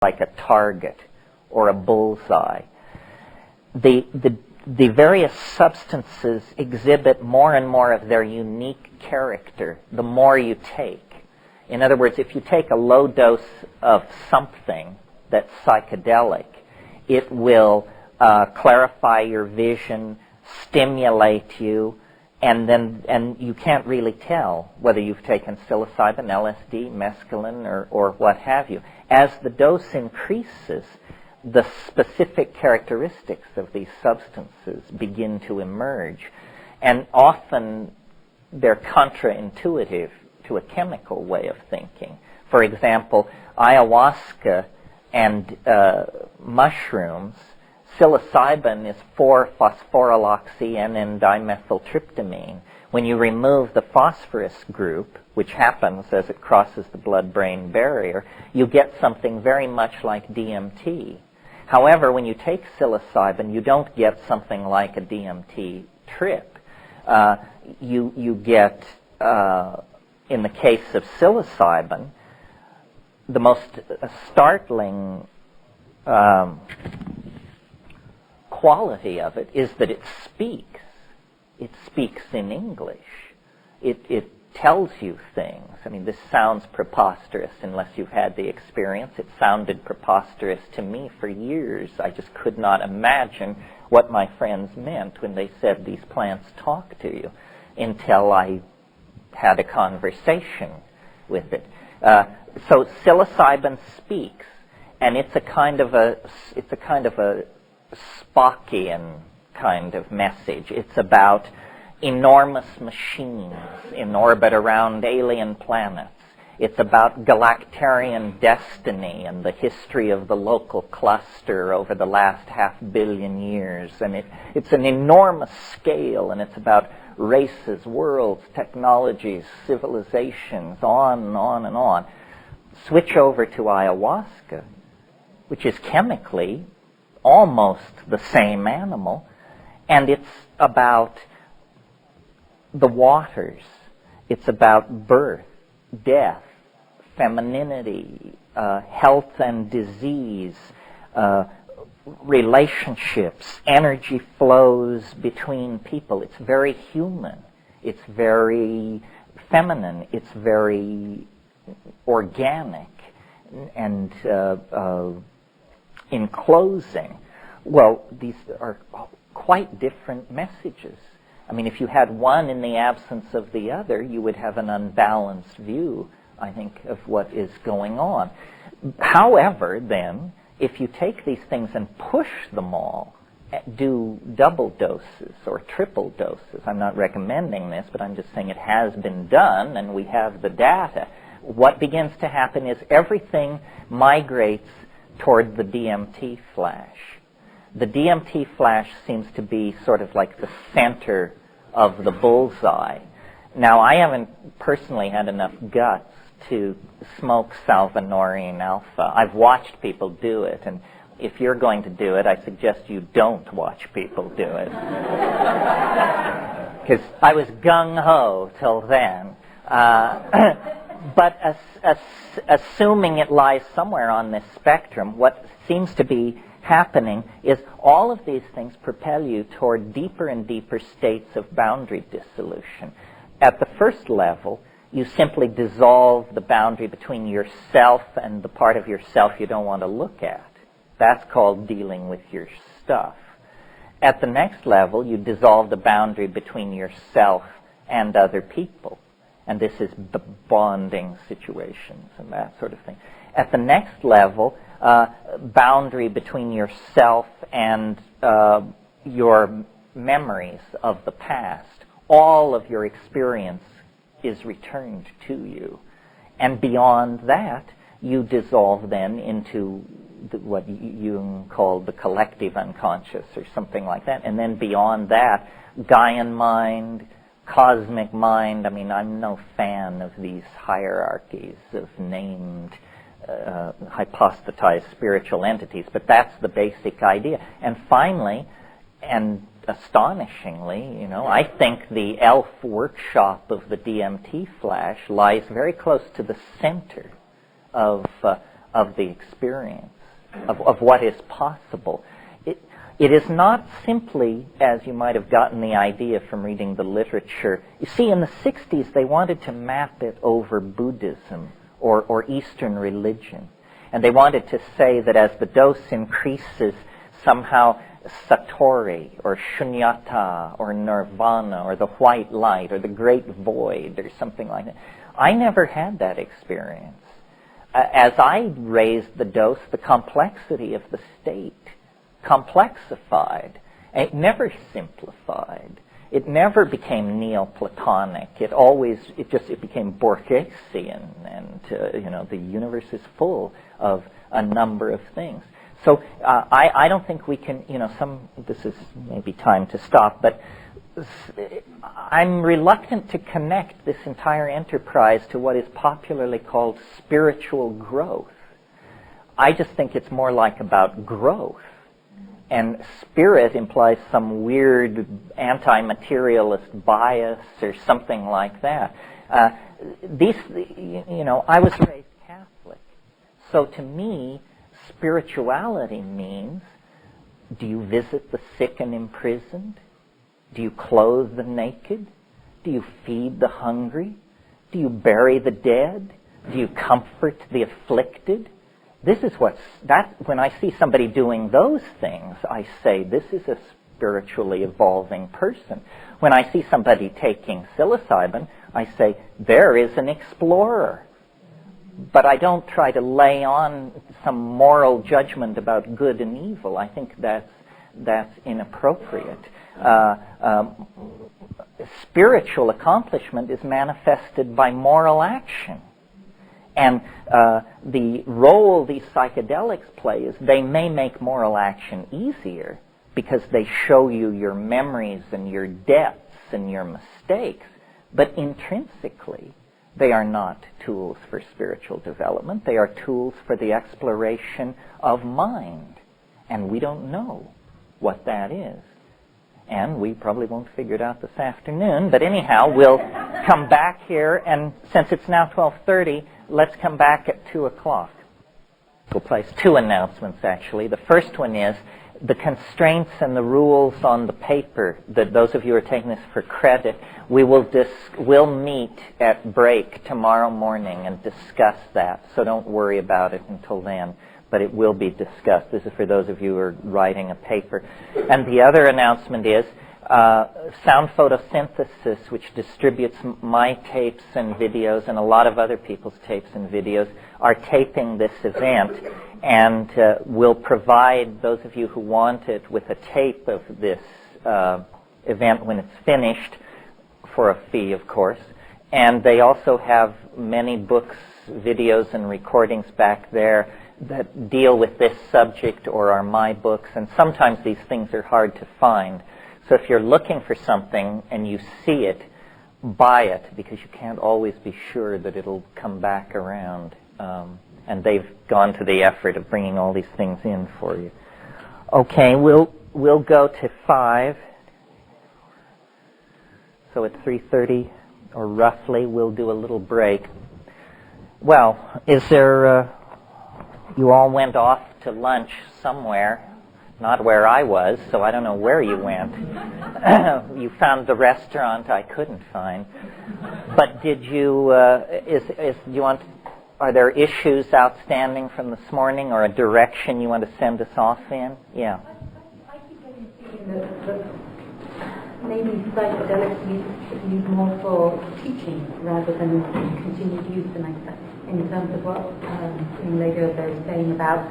like a target or a bullseye. The various substances exhibit more and more of their unique character the more you take. In other words, if you take a low dose of something that's psychedelic, it will clarify your vision, stimulate you, and you can't really tell whether you've taken psilocybin, LSD, mescaline, or what have you. As the dose increases, the specific characteristics of these substances begin to emerge, and often they're contraintuitive to a chemical way of thinking. For example, ayahuasca and mushrooms, psilocybin is 4-phosphoryloxy-N-dimethyltryptamine. When you remove the phosphorus group, which happens as it crosses the blood-brain barrier, you get something very much like DMT. However, when you take psilocybin, you don't get something like a DMT trip. You get, in the case of psilocybin, the most startling quality of it is that it speaks. It speaks in English. It tells you things. I mean, this sounds preposterous unless you've had the experience. It sounded preposterous to me for years. I just could not imagine what my friends meant when they said these plants talk to you until I had a conversation with it. So psilocybin speaks, and it's a kind of a Spockian kind of message. It's about enormous machines in orbit around alien planets. It's about galactarian destiny and the history of the local cluster over the last 500 million years. And it's an enormous scale, and it's about races, worlds, technologies, civilizations, on and on and on. Switch over to ayahuasca, which is chemically almost the same animal, and it's about the waters. It's about birth, death, femininity, health and disease, relationships, energy flows between people. It's very human. It's very feminine. It's very organic. And in closing, well, these are quite different messages. I mean, if you had one in the absence of the other, you would have an unbalanced view, I think, of what is going on. However, then, if you take these things and push them all, do double doses or triple doses, I'm not recommending this, but I'm just saying it has been done and we have the data, what begins to happen is everything migrates toward the DMT flash. The DMT flash seems to be sort of like the center of the bullseye. Now, I haven't personally had enough guts to smoke salvinorin alpha. I've watched people do it, and if you're going to do it, I suggest you don't watch people do it. Because I was gung-ho till then. But assuming it lies somewhere on this spectrum, what seems to be happening is all of these things propel you toward deeper and deeper states of boundary dissolution. At the first level, you simply dissolve the boundary between yourself and the part of yourself you don't want to look at. That's called dealing with your stuff. At the next level, you dissolve the boundary between yourself and other people. And this is bonding situations and that sort of thing. At the next level, boundary between yourself and your memories of the past. All of your experience is returned to you. And beyond that, you dissolve then into what Jung called the collective unconscious or something like that. And then beyond that, Gaian mind, cosmic mind. I mean, I'm no fan of these hierarchies of named, hypostatized spiritual entities, but that's the basic idea. And finally, and astonishingly, I think the elf workshop of the DMT flash lies very close to the center of of the experience, of what is possible. It is not simply, as you might have gotten the idea from reading the literature. You see, in the 60s, they wanted to map it over Buddhism or Eastern religion. And they wanted to say that as the dose increases, somehow Satori or Shunyata or Nirvana or the white light or the great void or something like that. I never had that experience. As I raised the dose, the complexity of the state complexified. It never simplified. It never became Neoplatonic. It became Borgesian, and the universe is full of a number of things. So I don't think we can, this is maybe time to stop, but I'm reluctant to connect this entire enterprise to what is popularly called spiritual growth. I just think it's more like about growth. And spirit implies some weird anti-materialist bias or something like that. I was raised Catholic. So to me, spirituality means, do you visit the sick and imprisoned? Do you clothe the naked? Do you feed the hungry? Do you bury the dead? Do you comfort the afflicted? This is when I see somebody doing those things, I say, this is a spiritually evolving person. When I see somebody taking psilocybin, I say, there is an explorer. But I don't try to lay on some moral judgment about good and evil. I think that's inappropriate. Spiritual accomplishment is manifested by moral action. And the role these psychedelics play is they may make moral action easier because they show you your memories and your debts and your mistakes, but intrinsically they are not tools for spiritual development. They are tools for the exploration of mind, and we don't know what that is. And we probably won't figure it out this afternoon, but anyhow, we'll come back here, and since it's now 12:30, let's come back at 2 o'clock. We'll place 2 announcements, actually. The first one is the constraints and the rules on the paper, that those of you who are taking this for credit, we'll meet at break tomorrow morning and discuss that. So don't worry about it until then, but it will be discussed. This is for those of you who are writing a paper. And the other announcement is Sound Photosynthesis, which distributes my tapes and videos and a lot of other people's tapes and videos, are taping this event, and will provide those of you who want it with a tape of this event when it's finished, for a fee, of course. And they also have many books, videos, and recordings back there that deal with this subject or are my books, and sometimes these things are hard to find. So if you're looking for something and you see it, buy it, because you can't always be sure that it'll come back around. And they've gone to the effort of bringing all these things in for you. Okay, we'll go to 5. So at 3:30, or roughly, we'll do a little break. Well, is there... you all went off to lunch somewhere. Not where I was, so I don't know where you went. You found the restaurant I couldn't find. But did you, are there issues outstanding from this morning, or a direction you want to send us off in? Yeah. I keep getting the feeling that maybe psychedelics used more for teaching rather than continued use, in terms of what later they were saying about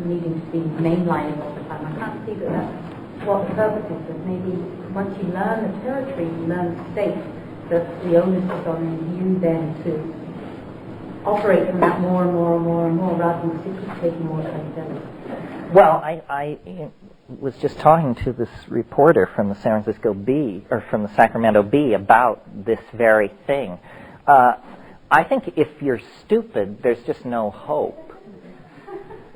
needing to be mainlining all the time. I can't see that that's what the purpose is. That maybe once you learn the territory, you learn the state, that the onus is on you then to operate from that more and more and more and more, rather than to keep taking more psychedelics. Well, I was just talking to this reporter from the San Francisco Bee, or from the Sacramento Bee, about this very thing. I think if you're stupid, there's just no hope.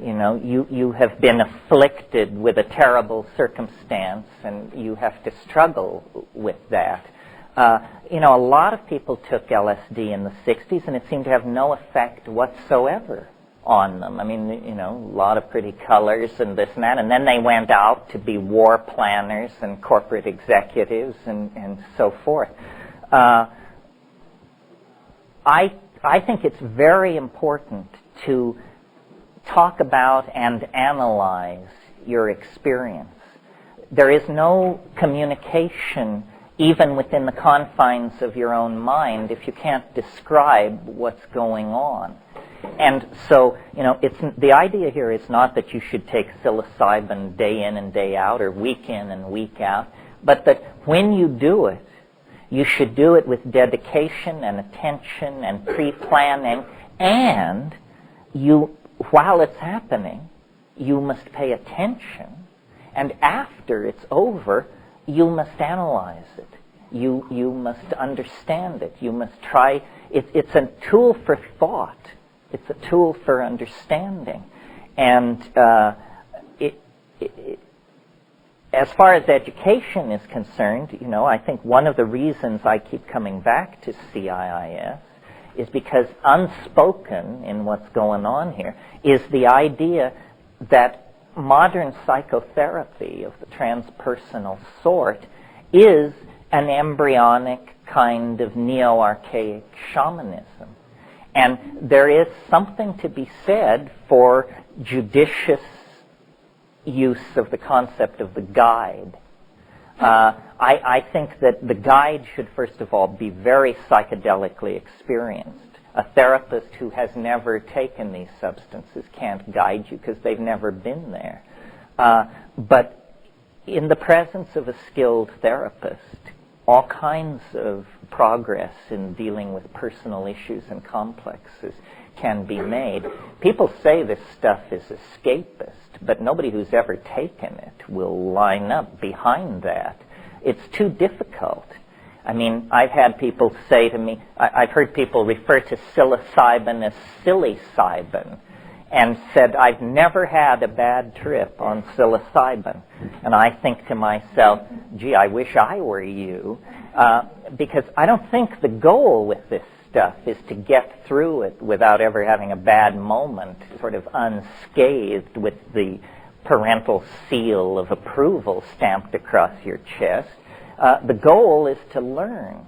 You know, you have been afflicted with a terrible circumstance, and you have to struggle with that. A lot of people took LSD in the 60s, and it seemed to have no effect whatsoever on them. I mean, you know, a lot of pretty colors and this and that. And then they went out to be war planners and corporate executives and so forth. I think it's very important to talk about and analyze your experience. There is no communication, even within the confines of your own mind, if you can't describe what's going on. And so, you know, the idea here is not that you should take psilocybin day in and day out, or week in and week out, but that when you do it, you should do it with dedication and attention and pre-planning, and while it's happening, you must pay attention, and after it's over, you must analyze it. You must understand it. You must try. It's a tool for thought. It's a tool for understanding. And as far as education is concerned, you know, I think one of the reasons I keep coming back to CIIS is because unspoken in what's going on here is the idea that modern psychotherapy of the transpersonal sort is an embryonic kind of neo-archaic shamanism. And there is something to be said for judicious use of the concept of the guide. I think that the guide should, first of all, be very psychedelically experienced. A therapist who has never taken these substances can't guide you because they've never been there. But in the presence of a skilled therapist, all kinds of progress in dealing with personal issues and complexes can be made. People say this stuff is escapist, but nobody who's ever taken it will line up behind that. It's too difficult. I mean, I've had people say to me, I've heard people refer to psilocybin as silly-cybin, and said, I've never had a bad trip on psilocybin. And I think to myself, gee, I wish I were you, because I don't think the goal with this stuff is to get through it without ever having a bad moment, sort of unscathed with the parental seal of approval stamped across your chest. The goal is to learn,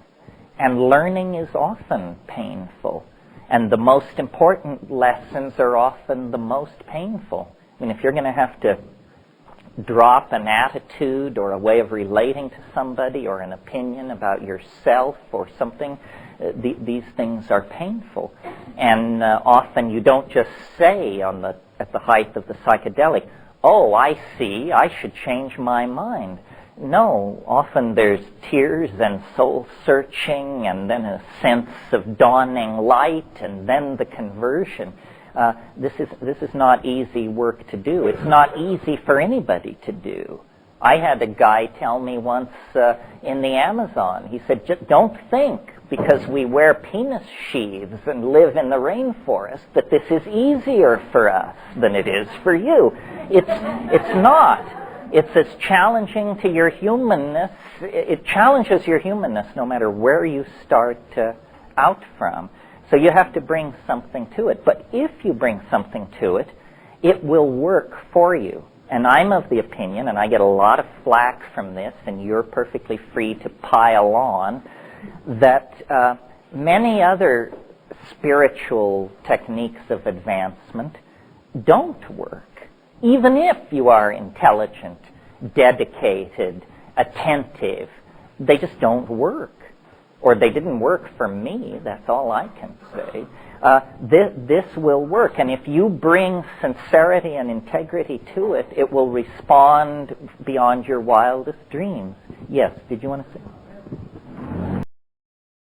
and learning is often painful. And the most important lessons are often the most painful. I mean, if you're going to have to drop an attitude or a way of relating to somebody or an opinion about yourself or something, these things are painful. And often you don't just say at the height of the psychedelic, oh, I see, I should change my mind. No, often there's tears and soul-searching and then a sense of dawning light and then the conversion. This is not easy work to do. It's not easy for anybody to do. I had a guy tell me once in the Amazon, he said, just don't think because we wear penis sheaths and live in the rainforest that this is easier for us than it is for you. It's not. It's as challenging to your humanness. It challenges your humanness no matter where you start out from. So you have to bring something to it. But if you bring something to it, it will work for you. And I'm of the opinion, and I get a lot of flack from this, and you're perfectly free to pile on, that many other spiritual techniques of advancement don't work. Even if you are intelligent, dedicated, attentive, they just don't work. Or they didn't work for me, that's all I can say. This will work, and if you bring sincerity and integrity to it, it will respond beyond your wildest dreams. Yes, did you want to say?